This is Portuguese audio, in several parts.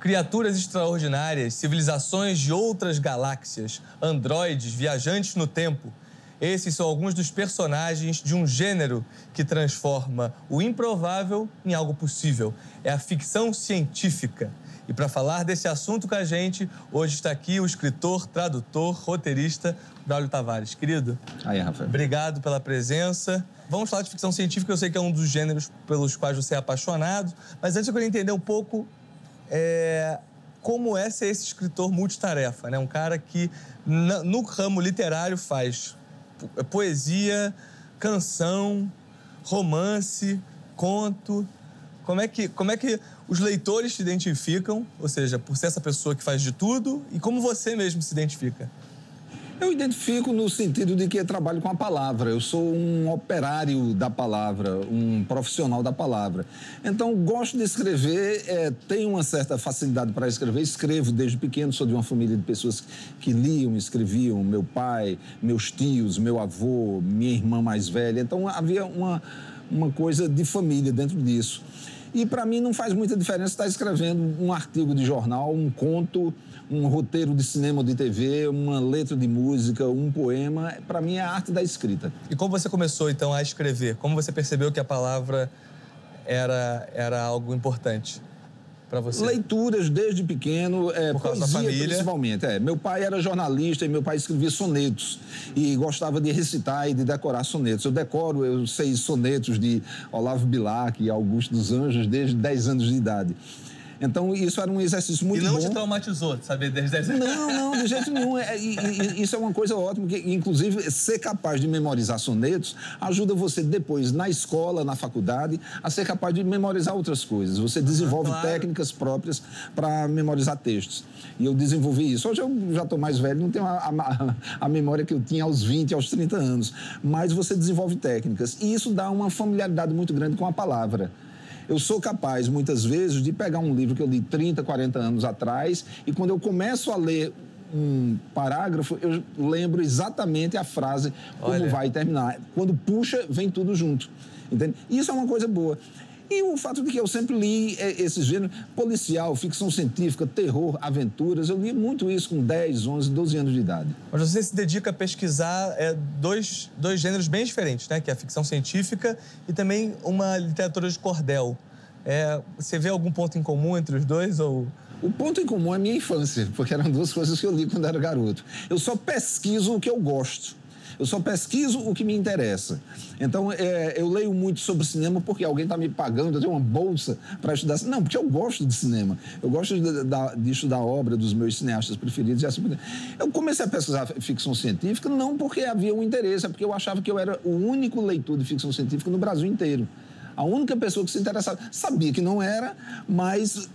Criaturas extraordinárias, civilizações de outras galáxias, androides, viajantes no tempo. Esses são alguns dos personagens de um gênero que transforma o improvável em algo possível. É a ficção científica. E para falar desse assunto com a gente, hoje está aqui o escritor, tradutor, roteirista, Braulio Tavares. Querido, aí, Rafael, obrigado pela presença. Vamos falar de ficção científica, eu sei que é um dos gêneros pelos quais você é apaixonado, mas antes eu queria entender um pouco como é ser esse escritor multitarefa, né? Um cara que no ramo literário faz poesia, canção, romance, conto. Como é que os leitores te identificam, ou seja, por ser essa pessoa que faz de tudo, e como você mesmo se identifica? Eu identifico no sentido de que eu trabalho com a palavra. Eu sou um operário da palavra, um profissional da palavra. Então, gosto de escrever, tenho uma certa facilidade para escrever. Escrevo desde pequeno, sou de uma família de pessoas que liam, escreviam. Meu pai, meus tios, meu avô, minha irmã mais velha. Então, havia uma coisa de família dentro disso. E, para mim, não faz muita diferença estar escrevendo um artigo de jornal, um conto, um roteiro de cinema ou de TV, uma letra de música, um poema. Para mim, é a arte da escrita. E como você começou, então, a escrever? Como você percebeu que a palavra era algo importante para você? Leituras desde pequeno, por causa poesia, da família, principalmente. Meu pai era jornalista e meu pai escrevia sonetos e gostava de recitar e de decorar sonetos. Eu sei sonetos de Olavo Bilac e Augusto dos Anjos desde 10 anos de idade. Então, isso era um exercício muito bom. E não te traumatizou, saber desde 10 anos? Não, de jeito nenhum. Isso é uma coisa ótima, que, inclusive, ser capaz de memorizar sonetos ajuda você depois, na escola, na faculdade, a ser capaz de memorizar outras coisas. Você desenvolve técnicas próprias para memorizar textos. E eu desenvolvi isso. Hoje eu já estou mais velho, não tenho a memória que eu tinha aos 20, aos 30 anos. Mas você desenvolve técnicas. E isso dá uma familiaridade muito grande com a palavra. Eu sou capaz, muitas vezes, de pegar um livro que eu li 30, 40 anos atrás e quando eu começo a ler um parágrafo, eu lembro exatamente a frase, como vai terminar. Quando puxa, vem tudo junto. Entende? Isso é uma coisa boa. E o fato de que eu sempre li esse gênero policial, ficção científica, terror, aventuras, eu li muito isso com 10, 11, 12 anos de idade. Mas você se dedica a pesquisar dois gêneros bem diferentes, né? Que é a ficção científica e também uma literatura de cordel. Você vê algum ponto em comum entre os dois ou... O ponto em comum é a minha infância, porque eram duas coisas que eu li quando era garoto. Eu só pesquiso o que eu gosto. Eu só pesquiso o que me interessa. Então, eu leio muito sobre cinema porque alguém está me pagando, eu tenho uma bolsa para estudar. Não, porque eu gosto de cinema. Eu gosto de estudar a obra dos meus cineastas preferidos e assim por diante. Eu comecei a pesquisar ficção científica não porque havia um interesse, é porque eu achava que eu era o único leitor de ficção científica no Brasil inteiro. A única pessoa que se interessava, sabia que não era, mas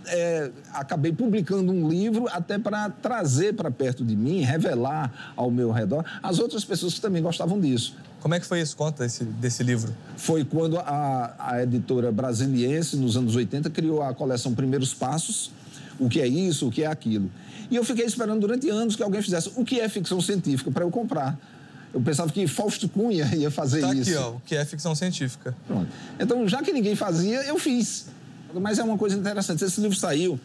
acabei publicando um livro até para trazer para perto de mim, revelar ao meu redor as outras pessoas que também gostavam disso. Como é que foi isso? Conta desse livro. Foi quando a editora brasiliense, nos anos 80, criou a coleção Primeiros Passos, o que é isso, o que é aquilo. E eu fiquei esperando durante anos que alguém fizesse o que é ficção científica para eu comprar. Eu pensava que Fausto Cunha ia fazer isso. Está aqui, ó, o que é ficção científica. Pronto. Então, já que ninguém fazia, eu fiz. Mas é uma coisa interessante. Esse livro saiu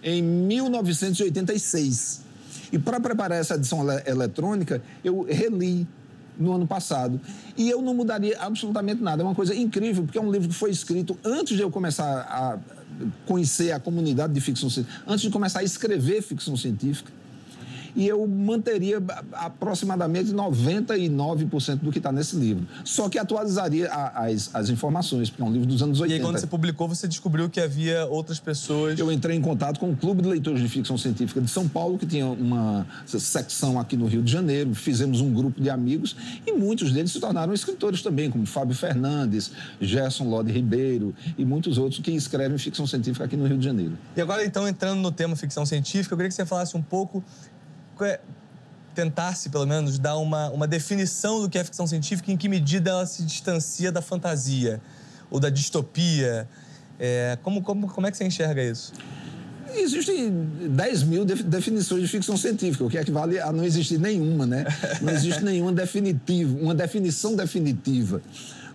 em 1986. E para preparar essa edição eletrônica, eu reli no ano passado. E eu não mudaria absolutamente nada. É uma coisa incrível, porque é um livro que foi escrito antes de eu começar a conhecer a comunidade de ficção científica, antes de começar a escrever ficção científica. E eu manteria aproximadamente 99% do que está nesse livro. Só que atualizaria as informações, porque é um livro dos anos 80. E aí, quando você publicou, você descobriu que havia outras pessoas... Eu entrei em contato com o Clube de Leitores de Ficção Científica de São Paulo, que tinha uma secção aqui no Rio de Janeiro. Fizemos um grupo de amigos e muitos deles se tornaram escritores também, como Fábio Fernandes, Gerson Lode Ribeiro e muitos outros que escrevem ficção científica aqui no Rio de Janeiro. E agora, então, entrando no tema ficção científica, eu queria que você falasse um pouco... tentasse, pelo menos, dar uma definição do que é ficção científica e em que medida ela se distancia da fantasia ou da distopia. Como é que você enxerga isso? Existem 10 mil definições de ficção científica, o que equivale a não existir nenhuma, né? Não existe nenhuma definitiva, uma definição definitiva.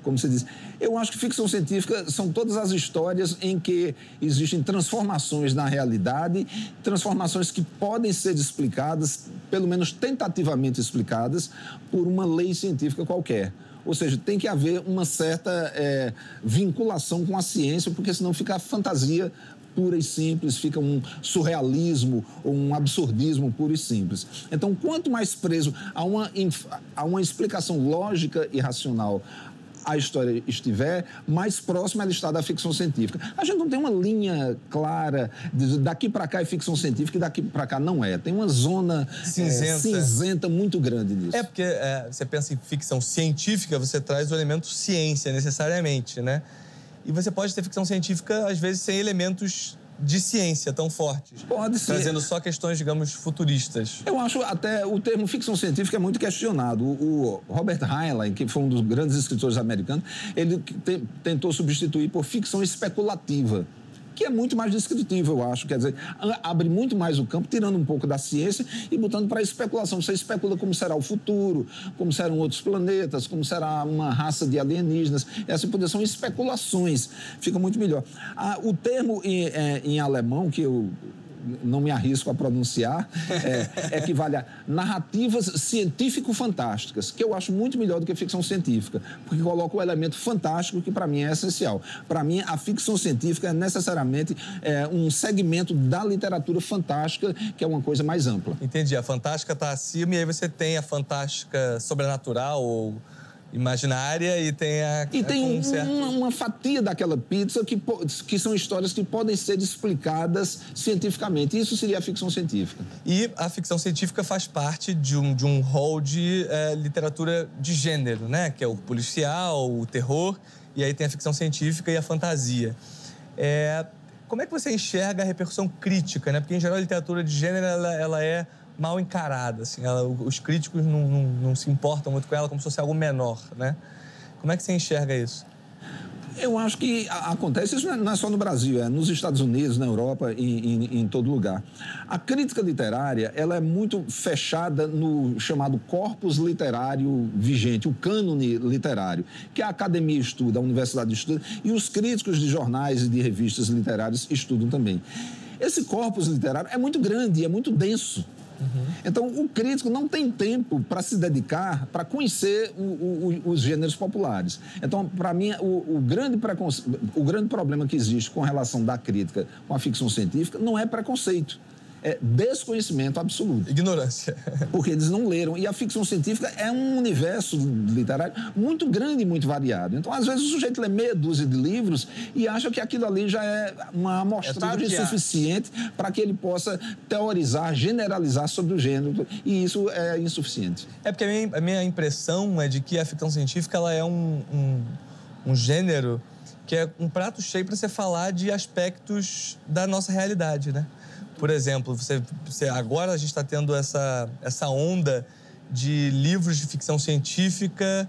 como você diz. Eu acho que ficção científica são todas as histórias em que existem transformações na realidade, transformações que podem ser explicadas, pelo menos tentativamente explicadas, por uma lei científica qualquer. Ou seja, tem que haver uma certa vinculação com a ciência, porque senão fica a fantasia pura e simples, fica um surrealismo ou um absurdismo puro e simples. Então, quanto mais preso a uma explicação lógica e racional a história estiver, mais próxima ela está da ficção científica. A gente não tem uma linha clara de daqui para cá é ficção científica e daqui para cá não é. Tem uma zona cinzenta muito grande nisso. É porque você pensa em ficção científica, você traz o elemento ciência necessariamente, né? E você pode ter ficção científica, às vezes, sem elementos de ciência tão fortes. Pode ser. Trazendo só questões, digamos, futuristas. Eu acho até o termo ficção científica é muito questionado. O Robert Heinlein, que foi um dos grandes escritores americanos, ele tentou substituir por ficção especulativa, que é muito mais descritivo, eu acho. Quer dizer, abre muito mais o campo, tirando um pouco da ciência e botando para a especulação. Você especula como será o futuro, como serão outros planetas, como será uma raça de alienígenas. Essas são especulações. Fica muito melhor. O termo em alemão, que eu não me arrisco a pronunciar, equivale a narrativas científico-fantásticas, que eu acho muito melhor do que ficção científica, porque coloca o elemento fantástico, que para mim é essencial. Para mim, a ficção científica é necessariamente um segmento da literatura fantástica, que é uma coisa mais ampla. Entendi. A fantástica está acima e aí você tem a fantástica sobrenatural ou imaginária e tem a... E tem uma fatia daquela pizza que são histórias que podem ser explicadas cientificamente. Isso seria a ficção científica. E a ficção científica faz parte de um rol de literatura de gênero, né? Que é o policial, o terror, e aí tem a ficção científica e a fantasia. Como é que você enxerga a repercussão crítica, né? Porque, em geral, a literatura de gênero, ela é mal encarada, assim, os críticos não se importam muito com ela como se fosse algo menor, né? Como é que você enxerga isso? Eu acho que acontece, isso não é só no Brasil, é nos Estados Unidos, na Europa e em todo lugar. A crítica literária, ela é muito fechada no chamado corpus literário vigente, o cânone literário, que a academia estuda, a universidade estuda, e os críticos de jornais e de revistas literárias estudam também. Esse corpus literário é muito grande, é muito denso. Então, o crítico não tem tempo para se dedicar, para conhecer os gêneros populares. Então, para mim, o grande problema que existe com relação da crítica com a ficção científica não é preconceito. É desconhecimento absoluto. Ignorância. Porque eles não leram. E a ficção científica é um universo literário muito grande e muito variado. Então, às vezes, o sujeito lê meia dúzia de livros e acha que aquilo ali já é uma amostragem suficiente para que ele possa teorizar, generalizar sobre o gênero. E isso é insuficiente. É porque a minha impressão é de que a ficção científica ela é um gênero que é um prato cheio para você falar de aspectos da nossa realidade, né? Por exemplo, agora a gente está tendo essa onda de livros de ficção científica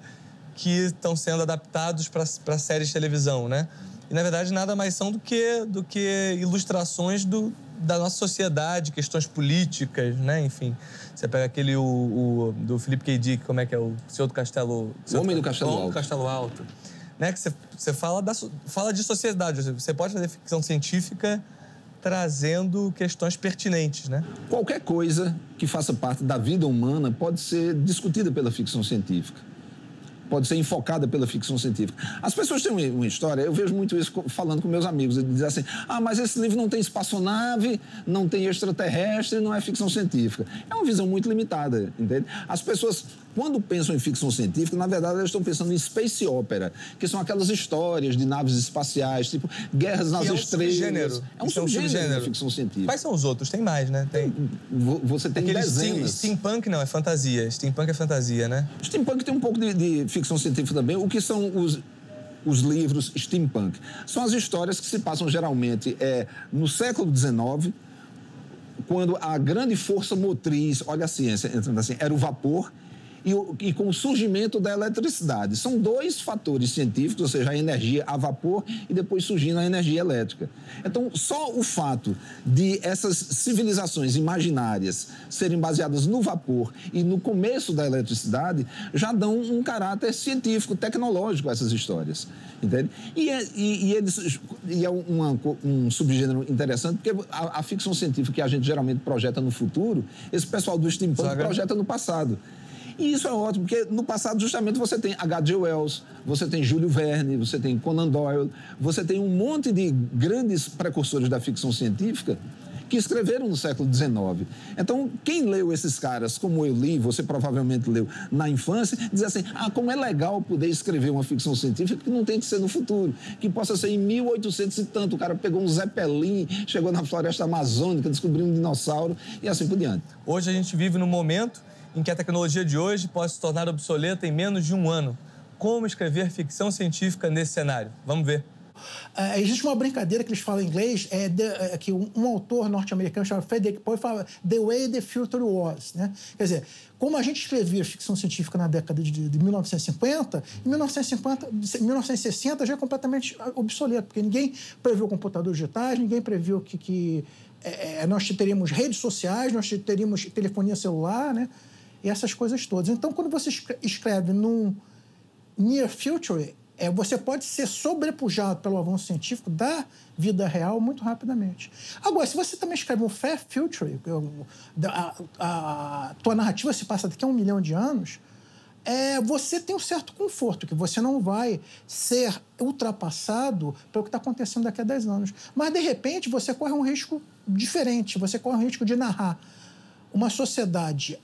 que estão sendo adaptados para séries de televisão, né? E, na verdade, nada mais são do que ilustrações da nossa sociedade, questões políticas, né? Enfim, você pega aquele do Philip K. Dick, como é que é? O Senhor do Castelo... O Homem do Castelo Alto. O Castelo Alto. Né? Que você fala de sociedade. Você pode fazer ficção científica trazendo questões pertinentes, né? Qualquer coisa que faça parte da vida humana pode ser discutida pela ficção científica. Pode ser enfocada pela ficção científica. As pessoas têm uma história, eu vejo muito isso falando com meus amigos, eles dizem assim, mas esse livro não tem espaçonave, não tem extraterrestre, não é ficção científica. É uma visão muito limitada, entende? As pessoas, quando pensam em ficção científica, na verdade, elas estão pensando em space opera, que são aquelas histórias de naves espaciais, tipo Guerras nas Estrelas. Subgênero. É um subgênero da ficção científica. Quais são os outros? Tem mais, né? Você tem dezenas. Steampunk não, é fantasia. Steampunk é fantasia, né? Steampunk tem um pouco de ficção científica também. O que são os livros steampunk? São as histórias que se passam geralmente no século XIX, quando a grande força motriz, olha a ciência, entrando assim, era o vapor, e com o surgimento da eletricidade. São dois fatores científicos, ou seja, a energia a vapor e depois surgindo a energia elétrica. Então, só o fato de essas civilizações imaginárias serem baseadas no vapor e no começo da eletricidade já dão um caráter científico, tecnológico a essas histórias. Entende? E é um subgênero interessante, porque a ficção científica que a gente geralmente projeta no futuro, esse pessoal do steampunk projeta no passado. E isso é ótimo, porque no passado justamente você tem H.G. Wells, você tem Júlio Verne, você tem Conan Doyle, você tem um monte de grandes precursores da ficção científica que escreveram no século XIX. Então, quem leu esses caras, como eu li, você provavelmente leu na infância, diz assim, como é legal poder escrever uma ficção científica que não tem que ser no futuro, que possa ser em 1800 e tanto. O cara pegou um Zeppelin, chegou na floresta amazônica, descobriu um dinossauro e assim por diante. Hoje a gente vive num momento em que a tecnologia de hoje pode se tornar obsoleta em menos de um ano. Como escrever ficção científica nesse cenário? Vamos ver. Existe uma brincadeira que eles falam em inglês, que um autor norte-americano chamado Frederick Poe fala The Way the Future Was, né? Quer dizer, como a gente escrevia ficção científica na década de 1950, em 1960 já é completamente obsoleto, porque ninguém previu computadores digitais, ninguém previu que nós teríamos redes sociais, nós teríamos telefonia celular, né? E essas coisas todas. Então, quando você escreve num near future, você pode ser sobrepujado pelo avanço científico da vida real muito rapidamente. Agora, se você também escreve um far future, a tua narrativa se passa daqui a 1 milhão de anos, você tem um certo conforto, que você não vai ser ultrapassado pelo que está acontecendo daqui a 10 anos. Mas, de repente, você corre um risco diferente, você corre um risco de narrar uma sociedade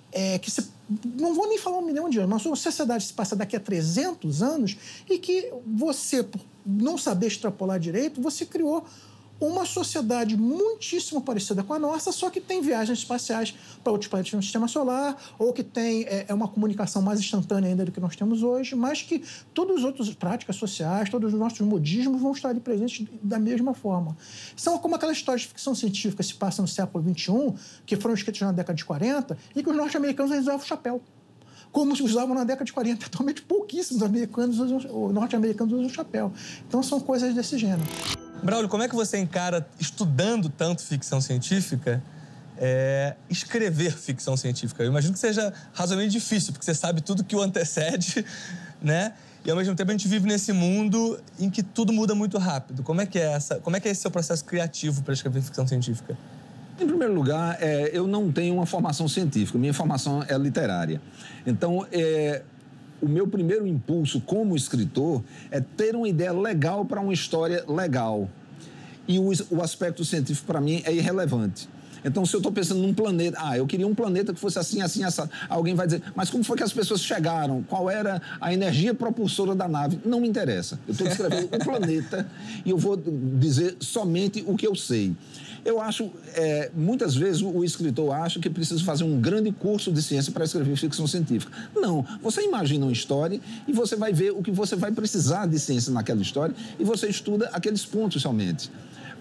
não vou nem falar 1 milhão de anos, mas uma sociedade que se passa daqui a 300 anos e que você, por não saber extrapolar direito, você criou uma sociedade muitíssimo parecida com a nossa, só que tem viagens espaciais para outros planetas no sistema solar, ou que tem uma comunicação mais instantânea ainda do que nós temos hoje, mas que todas as outras práticas sociais, todos os nossos modismos vão estar ali presentes da mesma forma. São como aquelas histórias de ficção científica que se passam no século XXI, que foram escritas na década de 40, e que os norte-americanos usavam chapéu, como se usavam na década de 40. Atualmente, pouquíssimos norte-americanos usam chapéu. Então, são coisas desse gênero. Braulio, como é que você encara, estudando tanto ficção científica, escrever ficção científica? Eu imagino que seja razoavelmente difícil, porque você sabe tudo que o antecede, né? E, ao mesmo tempo, a gente vive nesse mundo em que tudo muda muito rápido. Como é que é esse seu processo criativo para escrever ficção científica? Em primeiro lugar, eu não tenho uma formação científica, minha formação é literária. Então, o meu primeiro impulso como escritor é ter uma ideia legal para uma história legal. E o aspecto científico, para mim, é irrelevante. Então, se eu estou pensando num planeta, eu queria um planeta que fosse assim, assim, assado. Alguém vai dizer, mas como foi que as pessoas chegaram? Qual era a energia propulsora da nave? Não me interessa. Eu estou descrevendo um planeta e eu vou dizer somente o que eu sei. Eu acho, muitas vezes, o escritor acha que precisa fazer um grande curso de ciência para escrever ficção científica. Não, você imagina uma história e você vai ver o que você vai precisar de ciência naquela história e você estuda aqueles pontos somente.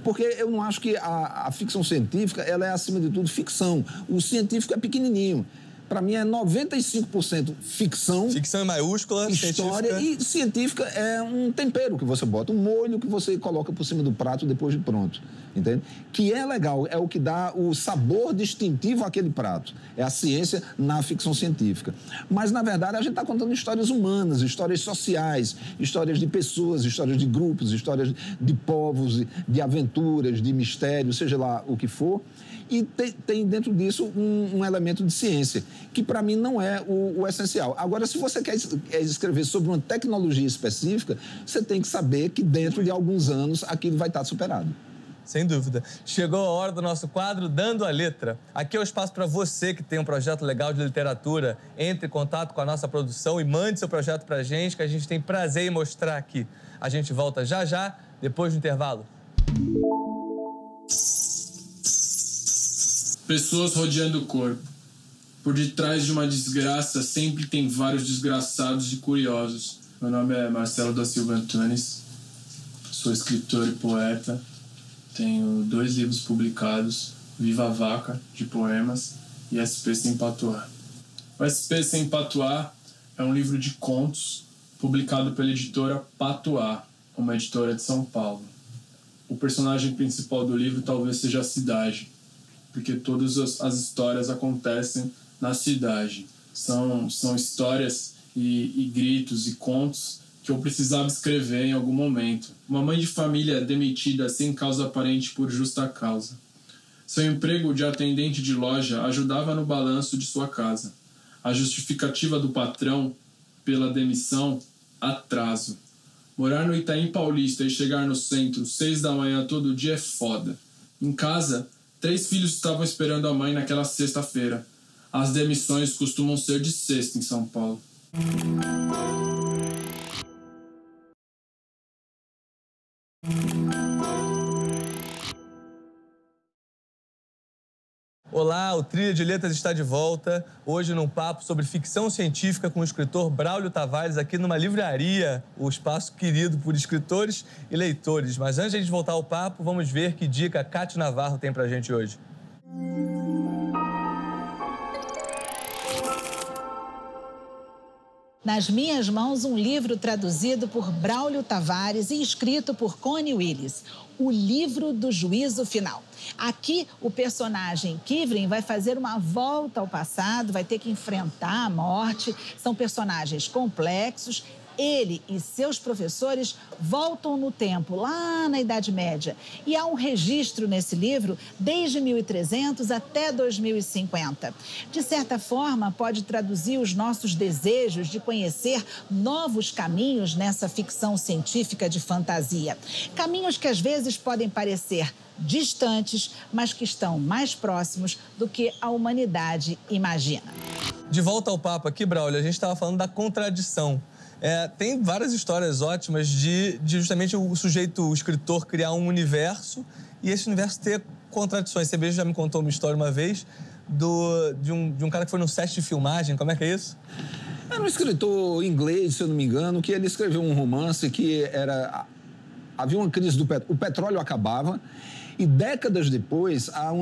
Porque eu não acho que a ficção científica ela é, acima de tudo, ficção. O científico é pequenininho. Para mim, é 95% ficção. Ficção em maiúscula, história científica. E científica é um tempero que você bota, um molho que você coloca por cima do prato depois de pronto. Entende? Que é legal, é o que dá o sabor distintivo àquele prato. É a ciência na ficção científica. Mas, na verdade, a gente está contando histórias humanas, histórias sociais, histórias de pessoas, histórias de grupos, histórias de povos, de aventuras, de mistérios, seja lá o que for. E tem dentro disso um elemento de ciência, que para mim não é o essencial. Agora, se você quer escrever sobre uma tecnologia específica, você tem que saber que dentro de alguns anos aquilo vai estar superado. Sem dúvida. Chegou a hora do nosso quadro Dando a Letra. Aqui é o espaço para você que tem um projeto legal de literatura. Entre em contato com a nossa produção e mande seu projeto para a gente, que a gente tem prazer em mostrar aqui. A gente volta já, depois do intervalo. Pessoas rodeando o corpo. Por detrás de uma desgraça sempre tem vários desgraçados e curiosos. Meu nome é Marcelo da Silva Antunes. Sou escritor e poeta. Tenho 2 livros publicados. Viva a Vaca, de poemas, e SP Sem Patuar. O SP Sem Patuá é um livro de contos publicado pela editora Patuá, uma editora de São Paulo. O personagem principal do livro talvez seja a cidade, porque todas as histórias acontecem na cidade. São histórias e gritos e contos que eu precisava escrever em algum momento. Uma mãe de família demitida sem causa aparente por justa causa. Seu emprego de atendente de loja ajudava no balanço de sua casa. A justificativa do patrão pela demissão, atraso. Morar no Itaim Paulista e chegar no centro 6 da manhã todo dia é foda. Em casa, 3 filhos estavam esperando a mãe naquela sexta-feira. As demissões costumam ser de sexta em São Paulo. Olá, o Trilha de Letras está de volta, hoje num papo sobre ficção científica com o escritor Braulio Tavares, aqui numa livraria, o espaço querido por escritores e leitores. Mas antes de a gente voltar ao papo, vamos ver que dica a Cátia Navarro tem pra gente hoje. Nas minhas mãos, um livro traduzido por Braulio Tavares e escrito por Connie Willis, O Livro do Juízo Final. Aqui, o personagem Kivrin vai fazer uma volta ao passado, vai ter que enfrentar a morte. São personagens complexos. Ele e seus professores voltam no tempo, lá na Idade Média. E há um registro nesse livro desde 1300 até 2050. De certa forma, pode traduzir os nossos desejos de conhecer novos caminhos nessa ficção científica de fantasia. Caminhos que às vezes podem parecer distantes, mas que estão mais próximos do que a humanidade imagina. De volta ao papo aqui, Braulio, a gente estava falando da contradição. Tem várias histórias ótimas de justamente o sujeito, o escritor, criar um universo e esse universo ter contradições. Você mesmo já me contou uma história uma vez de um cara que foi no set de filmagem. Como é que é isso? Era um escritor inglês, se eu não me engano, que ele escreveu um romance que havia uma crise o petróleo acabava e décadas depois a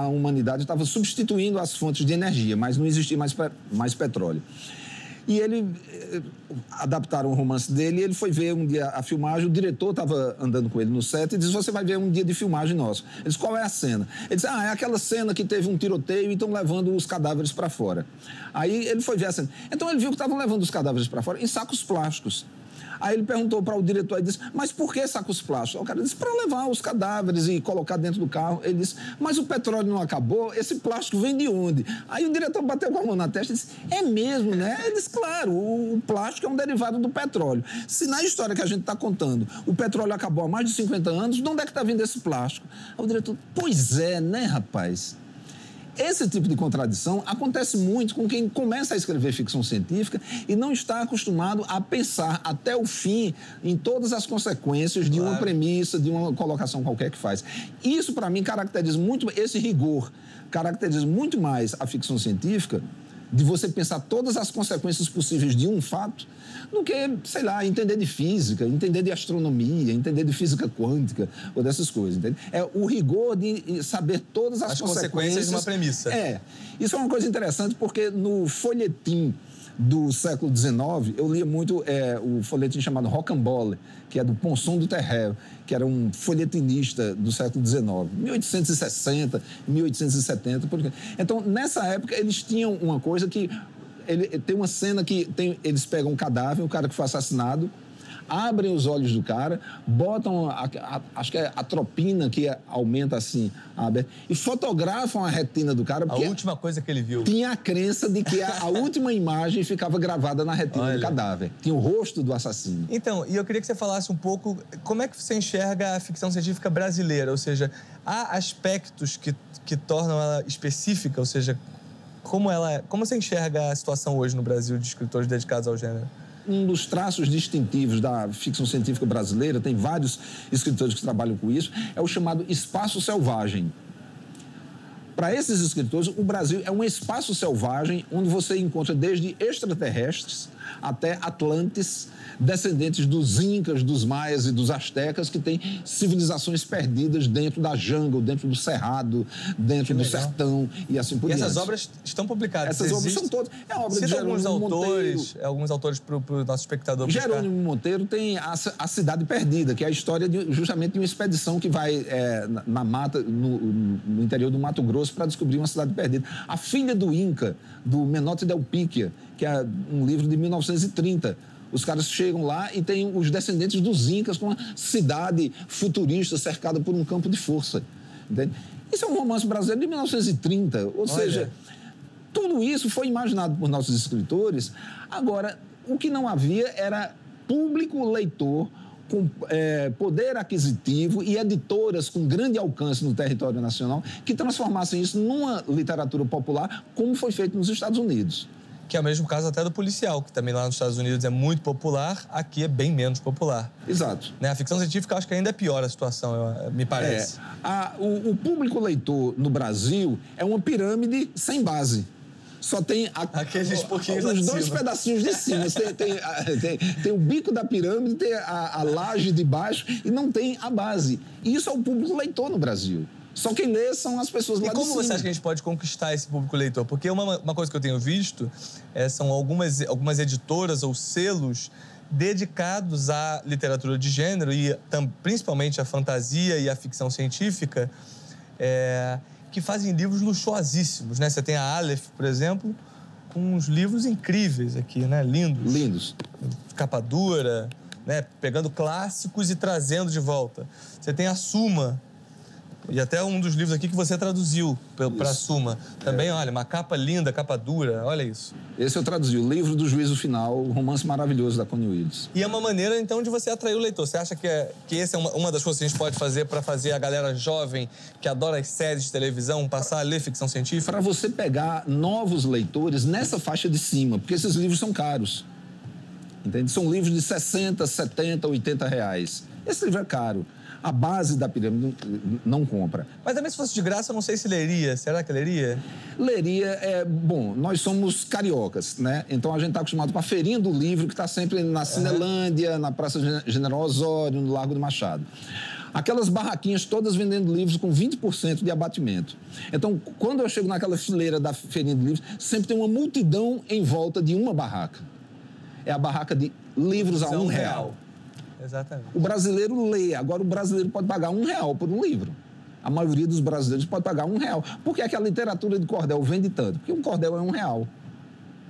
humanidade estava substituindo as fontes de energia, mas não existia mais petróleo. E adaptaram o romance dele e ele foi ver um dia a filmagem, o diretor estava andando com ele no set e disse, você vai ver um dia de filmagem nosso. Ele disse, qual é a cena? Ele disse, é aquela cena que teve um tiroteio e estão levando os cadáveres para fora. Aí ele foi ver a cena. Então ele viu que estavam levando os cadáveres para fora em sacos plásticos. Aí ele perguntou para o diretor e disse, mas por que sacos plásticos? O cara disse, para levar os cadáveres e colocar dentro do carro. Ele disse, mas o petróleo não acabou? Esse plástico vem de onde? Aí o diretor bateu com a mão na testa e disse, é mesmo, né? Ele disse, claro, o plástico é um derivado do petróleo. Se na história que a gente está contando, o petróleo acabou há mais de 50 anos, de onde é que está vindo esse plástico? Aí o diretor, pois é, né, rapaz? Esse tipo de contradição acontece muito com quem começa a escrever ficção científica e não está acostumado a pensar até o fim em todas as consequências de uma premissa, de uma colocação qualquer que faz. Isso, para mim, caracteriza muito, esse rigor caracteriza muito mais a ficção científica, de você pensar todas as consequências possíveis de um fato, do que, sei lá, entender de física, entender de astronomia, entender de física quântica, ou dessas coisas, entende? É o rigor de saber todas as consequências de uma premissa. Isso é uma coisa interessante, porque no folhetim do século XIX, eu lia muito o folhetim chamado Rocambole, que é do Ponson du Terreiro, que era um folhetinista do século XIX, 1860, 1870. Então, nessa época, eles tinham uma coisa que... tem uma cena que eles pegam um cadáver, o cara que foi assassinado, abrem os olhos do cara, botam, acho que é atropina, que aumenta assim, e fotografam a retina do cara. A última coisa que ele viu. Tinha a crença de que a última imagem ficava gravada na retina do cadáver. Tinha o rosto do assassino. Então, e eu queria que você falasse um pouco como é que você enxerga a ficção científica brasileira, ou seja, há aspectos que tornam ela específica, ou seja, como você enxerga a situação hoje no Brasil de escritores dedicados ao gênero? Um dos traços distintivos da ficção científica brasileira, tem vários escritores que trabalham com isso, é o chamado espaço selvagem. Para esses escritores, o Brasil é um espaço selvagem onde você encontra desde extraterrestres até Atlantes, descendentes dos Incas, dos Maias e dos Astecas, que têm civilizações perdidas dentro da jungle, dentro do cerrado, dentro do sertão e assim por diante. E essas obras estão publicadas? Essas obras são todas. É a obra de Jerônimo Monteiro. Alguns autores para o nosso espectador. Jerônimo Monteiro tem a Cidade Perdida, que é a história justamente de uma expedição que vai na mata, no interior do Mato Grosso, para descobrir uma cidade perdida. A Filha do Inca, do Menotti Del Picchia, que é um livro de 1930. Os caras chegam lá e tem os descendentes dos Incas com uma cidade futurista cercada por um campo de força. Entende? Isso é um romance brasileiro de 1930. Ou seja, tudo isso foi imaginado por nossos escritores. Agora, o que não havia era público leitor com poder aquisitivo e editoras com grande alcance no território nacional que transformassem isso numa literatura popular, como foi feito nos Estados Unidos. Que é o mesmo caso até do policial, que também lá nos Estados Unidos é muito popular, aqui é bem menos popular. Exato. Né? A ficção científica, acho que ainda é pior a situação, me parece. O público leitor no Brasil é uma pirâmide sem base. Só tem aqueles pouquinhos os dois pedacinhos de cima. Tem o bico da pirâmide, tem a laje de baixo e não tem a base. E isso é o público leitor no Brasil. Só quem lê são as pessoas lá de cima. E como você acha que a gente pode conquistar esse público leitor? Porque uma coisa que eu tenho visto são algumas editoras ou selos dedicados à literatura de gênero e principalmente à fantasia e à ficção científica, que fazem livros luxuosíssimos, né? Você tem a Aleph, por exemplo, com uns livros incríveis aqui, né? Lindos. Lindos. Capa dura, né? Pegando clássicos e trazendo de volta. Você tem a Suma, e até um dos livros aqui que você traduziu para a Suma. Também, olha, uma capa linda, capa dura, olha isso. Esse eu traduzi, o Livro do Juízo Final, um romance maravilhoso da Connie Willis. E é uma maneira, então, de você atrair o leitor. Você acha que essa é uma das coisas que a gente pode fazer para fazer a galera jovem, que adora as séries de televisão, passar a ler ficção científica? Para você pegar novos leitores nessa faixa de cima, porque esses livros são caros. Entende? São livros de 60, 70, 80 reais. Esse livro é caro. A base da pirâmide não compra. Mas também se fosse de graça, eu não sei se leria. Será que leria? Leria bom, nós somos cariocas, né? Então a gente está acostumado com a feirinha do livro, que está sempre na Cinelândia, na Praça General Osório, no Largo do Machado. Aquelas barraquinhas todas vendendo livros com 20% de abatimento. Então, quando eu chego naquela fileira da feirinha de livros, sempre tem uma multidão em volta de uma barraca. É a barraca de livros a R$1. Exatamente. O brasileiro lê. Agora, o brasileiro pode pagar R$1 por um livro. A maioria dos brasileiros pode pagar R$1. Por que é que a literatura de cordel vende tanto? Porque um cordel é R$1.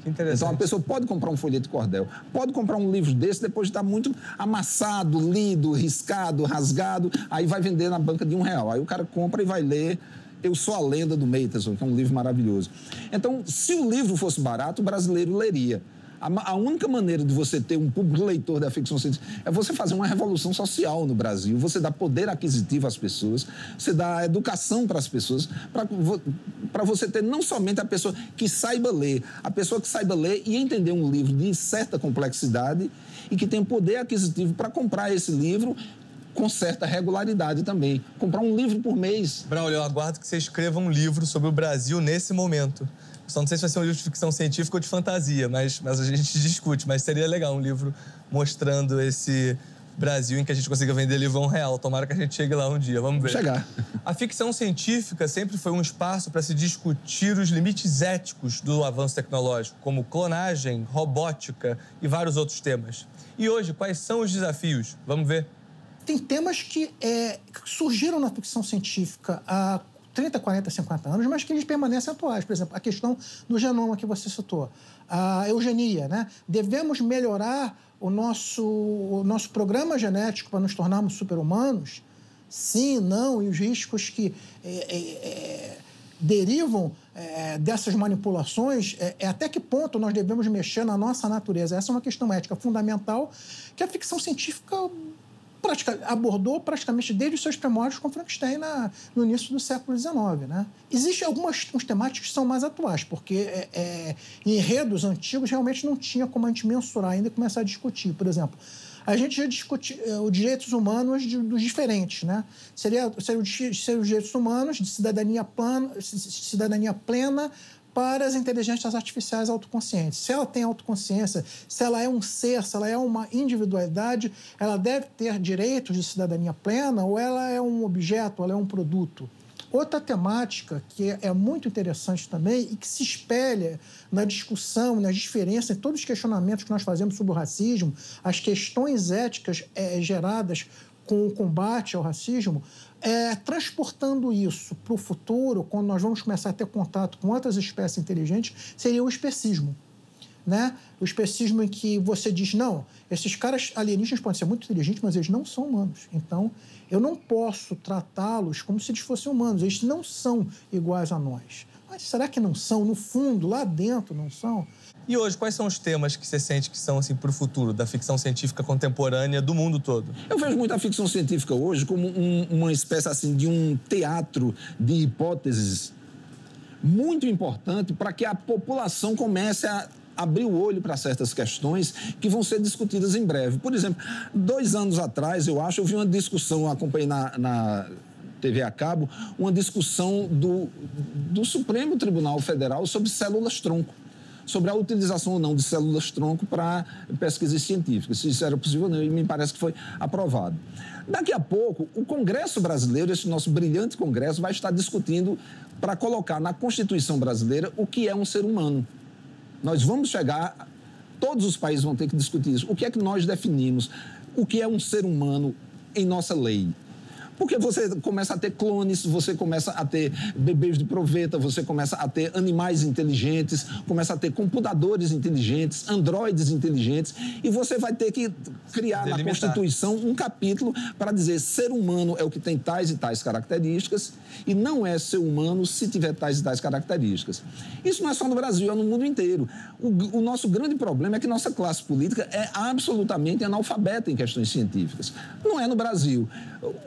Que interessante. Então, a pessoa pode comprar um folheto de cordel, pode comprar um livro desse depois de estar muito amassado, lido, riscado, rasgado, aí vai vender na banca de R$1. Aí o cara compra e vai ler Eu Sou a Lenda do Matheson, que é um livro maravilhoso. Então, se o livro fosse barato, o brasileiro leria. A única maneira de você ter um público leitor da ficção científica é você fazer uma revolução social no Brasil, você dá poder aquisitivo às pessoas, você dá educação para as pessoas, para você ter não somente a pessoa que saiba ler, a pessoa que saiba ler e entender um livro de certa complexidade e que tem poder aquisitivo para comprar esse livro com certa regularidade também. Comprar um livro por mês. Braulio, eu aguardo que você escreva um livro sobre o Brasil nesse momento. Só não sei se vai ser um livro de ficção científica ou de fantasia, mas a gente discute. Mas seria legal um livro mostrando esse Brasil em que a gente consiga vender livro a R$1. Tomara que a gente chegue lá um dia, vamos ver. Chegar. A ficção científica sempre foi um espaço para se discutir os limites éticos do avanço tecnológico, como clonagem, robótica e vários outros temas. E hoje, quais são os desafios? Vamos ver. Tem temas que surgiram na ficção científica há 30, 40, 50 anos, mas que eles permanecem atuais. Por exemplo, a questão do genoma que você citou, a eugenia, né? Devemos melhorar o nosso programa genético para nos tornarmos super-humanos? Sim, não, e os riscos que derivam dessas manipulações, até que ponto nós devemos mexer na nossa natureza? Essa é uma questão ética fundamental que a ficção científica abordou praticamente desde os seus primórdios com Frankenstein no início do século XIX. Né? Existem algumas temáticas que são mais atuais, porque em enredos antigos realmente não tinha como a gente mensurar ainda e começar a discutir. Por exemplo, a gente já discute os direitos humanos dos diferentes. Né? Seria os direitos humanos de cidadania plena para as inteligências artificiais autoconscientes. Se ela tem autoconsciência, se ela é um ser, se ela é uma individualidade, ela deve ter direitos de cidadania plena ou ela é um objeto, ela é um produto? Outra temática que é muito interessante também e que se espelha na discussão, nas diferenças, em todos os questionamentos que nós fazemos sobre o racismo, as questões éticas geradas com o combate ao racismo, transportando isso para o futuro, quando nós vamos começar a ter contato com outras espécies inteligentes, seria o especismo. Né? O especismo em que você diz, não, esses caras alienígenas podem ser muito inteligentes, mas eles não são humanos. Então, eu não posso tratá-los como se eles fossem humanos. Eles não são iguais a nós. Mas será que não são? No fundo, lá dentro, não são? E hoje, quais são os temas que você sente que são, assim, para o futuro da ficção científica contemporânea do mundo todo? Eu vejo muito a ficção científica hoje como uma espécie, assim, de um teatro de hipóteses muito importante para que a população comece a abrir o olho para certas questões que vão ser discutidas em breve. Por exemplo, 2 anos atrás, eu vi uma discussão, eu acompanhei na TV a cabo, uma discussão do Supremo Tribunal Federal sobre células-tronco, sobre a utilização ou não de células-tronco para pesquisas científicas, se isso era possível ou não, e me parece que foi aprovado. Daqui a pouco, o Congresso brasileiro, esse nosso brilhante Congresso, vai estar discutindo para colocar na Constituição brasileira o que é um ser humano. Nós vamos chegar, todos os países vão ter que discutir isso. O que é que nós definimos? O que é um ser humano em nossa lei? Porque você começa a ter clones, você começa a ter bebês de proveta, você começa a ter animais inteligentes, começa a ter computadores inteligentes, androides inteligentes, e você vai ter que criar na Constituição um capítulo para dizer ser humano é o que tem tais e tais características e não é ser humano se tiver tais e tais características. Isso não é só no Brasil, é no mundo inteiro. O nosso grande problema é que nossa classe política é absolutamente analfabeta em questões científicas. Não é no Brasil.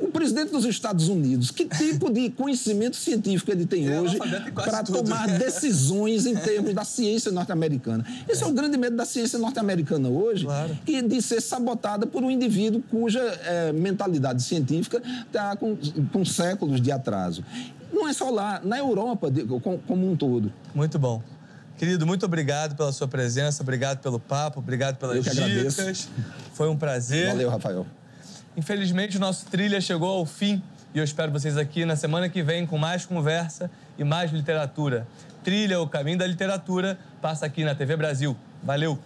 O presidente dos Estados Unidos, que tipo de conhecimento científico ele tem hoje para tomar decisões em termos da ciência norte-americana? Esse é o grande medo da ciência norte-americana hoje, que de ser sabotada por um indivíduo cuja mentalidade científica está com séculos de atraso. Não é só lá, na Europa como um todo. Muito bom. Querido, muito obrigado pela sua presença, obrigado pelo papo, obrigado pelas dicas. Agradeço. Foi um prazer. Valeu, Rafael. Infelizmente, o nosso Trilha chegou ao fim e eu espero vocês aqui na semana que vem com mais conversa e mais literatura. Trilha, o caminho da literatura, passa aqui na TV Brasil. Valeu!